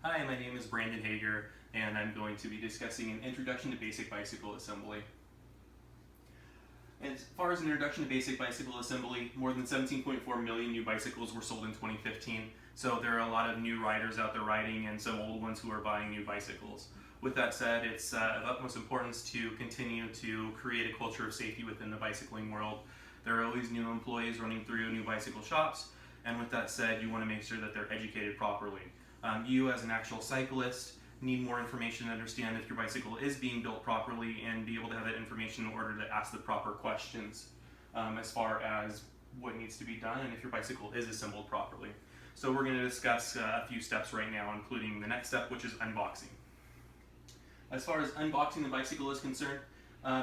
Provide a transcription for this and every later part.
Hi, my name is BHager, and I'm going to be discussing an introduction to basic bicycle assembly. As far as an introduction to basic bicycle assembly, more than 17.4 million new bicycles were sold in 2015, so there are a lot of new riders out there riding and some old ones who are buying new bicycles. With that said, it's of utmost importance to continue to create a culture of safety within the bicycling world. There are always new employees running through new bicycle shops, and with that said, you want to make sure that they're educated properly. You as an actual cyclist need more information to understand if your bicycle is being built properly and be able to have that information in order to ask the proper questions as far as what needs to be done and if your bicycle is assembled properly. So we're going to discuss a few steps right now, including the next step, which is unboxing. As far as unboxing the bicycle is concerned,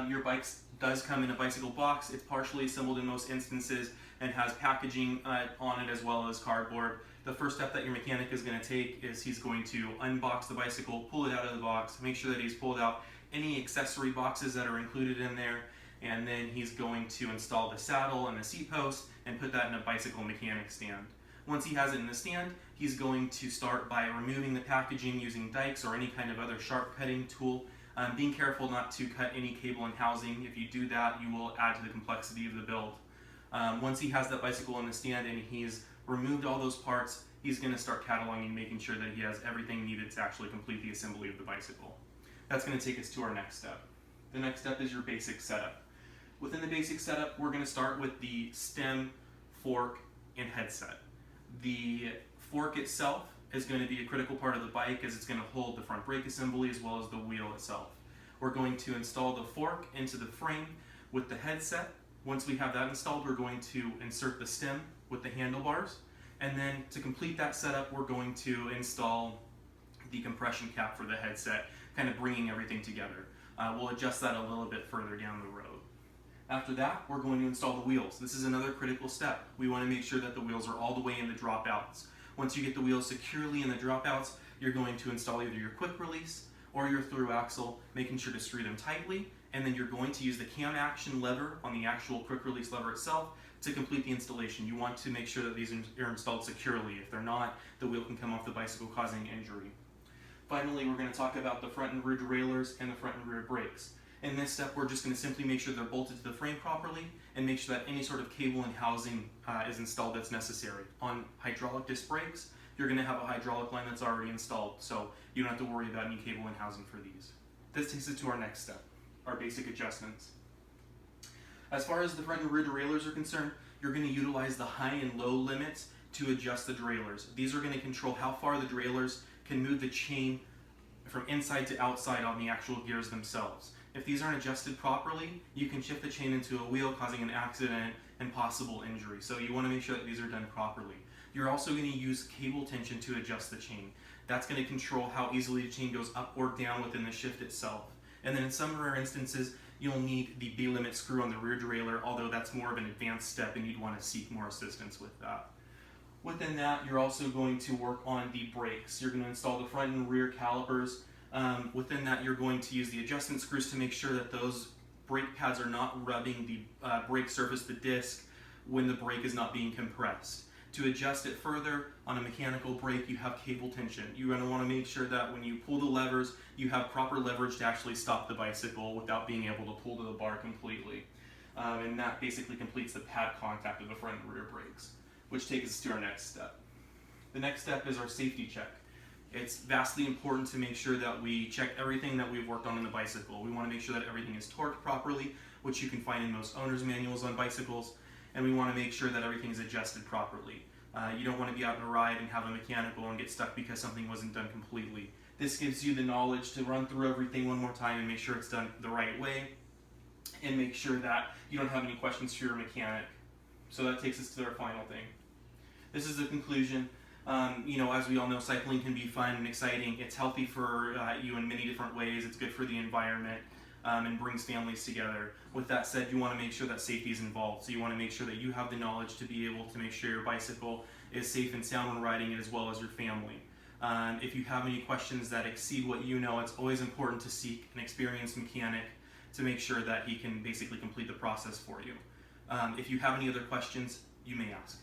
your bike does come in a bicycle box. It's partially assembled in most instances and has packaging on it as well as cardboard. The first step that your mechanic is going to take is he's going to unbox the bicycle, pull it out of the box, make sure that he's pulled out any accessory boxes that are included in there, and then he's going to install the saddle and the seat post and put that in a bicycle mechanic stand. Once he has it in the stand, he's going to start by removing the packaging using dikes or any kind of other sharp cutting tool. Being careful not to cut any cable and housing. If you do that, you will add to the complexity of the build. Once he has that bicycle in the stand and he's removed all those parts, he's going to start cataloging, making sure that he has everything needed to actually complete the assembly of the bicycle. That's going to take us to our next step. The next step is your basic setup. Within the basic setup, we're going to start with the stem, fork, and headset. The fork itself is going to be a critical part of the bike as it's going to hold the front brake assembly as well as the wheel itself. We're going to install the fork into the frame with the headset. Once we have that installed, we're going to insert the stem with the handlebars, and then to complete that setup, we're going to install the compression cap for the headset, kind of bringing everything together. We'll adjust that a little bit further down the road. After that, we're going to install the wheels. This is another critical step. We want to make sure that the wheels are all the way in the dropouts. Once you get the wheels securely in the dropouts, you're going to install either your quick release or your through axle, making sure to screw them tightly, and then you're going to use the cam action lever on the actual quick release lever itself to complete the installation. You want to make sure that these are installed securely. If they're not, the wheel can come off the bicycle causing injury. Finally, we're going to talk about the front and rear derailleurs and the front and rear brakes. In this step, we're just going to simply make sure they're bolted to the frame properly and make sure that any sort of cable and housing is installed that's necessary. On hydraulic disc brakes, you're going to have a hydraulic line that's already installed, so you don't have to worry about any cable and housing for these. This takes us to our next step, our basic adjustments. As far as the front and rear derailleurs are concerned, you're going to utilize the high and low limits to adjust the derailleurs. These are going to control how far the derailleurs can move the chain from inside to outside on the actual gears themselves. If these aren't adjusted properly, you can shift the chain into a wheel, causing an accident and possible injury. So you want to make sure that these are done properly. You're also going to use cable tension to adjust the chain. That's going to control how easily the chain goes up or down within the shift itself. And then in some rare instances, you'll need the B-limit screw on the rear derailleur, although that's more of an advanced step and you'd want to seek more assistance with that. Within that, you're also going to work on the brakes. You're going to install the front and rear calipers. Within that, you're going to use the adjustment screws to make sure that those brake pads are not rubbing the brake surface, the disc, when the brake is not being compressed. To adjust it further, on a mechanical brake, you have cable tension. You're going to want to make sure that when you pull the levers, you have proper leverage to actually stop the bicycle without being able to pull to the bar completely. And that basically completes the pad contact of the front and rear brakes, which takes us to our next step. The next step is our safety check. It's vastly important to make sure that we check everything that we've worked on in the bicycle. We want to make sure that everything is torqued properly, which you can find in most owner's manuals on bicycles, and we want to make sure that everything is adjusted properly. You don't want to be out on a ride and have a mechanical and get stuck because something wasn't done completely. This gives you the knowledge to run through everything one more time and make sure it's done the right way, and make sure that you don't have any questions for your mechanic. So that takes us to our final thing. This is the conclusion. As we all know, cycling can be fun and exciting. It's healthy for you in many different ways. It's good for the environment and brings families together. With that said, you want to make sure that safety is involved. So you want to make sure that you have the knowledge to be able to make sure your bicycle is safe and sound when riding it, as well as your family. If you have any questions that exceed what you know, it's always important to seek an experienced mechanic to make sure that he can basically complete the process for you. If you have any other questions, you may ask.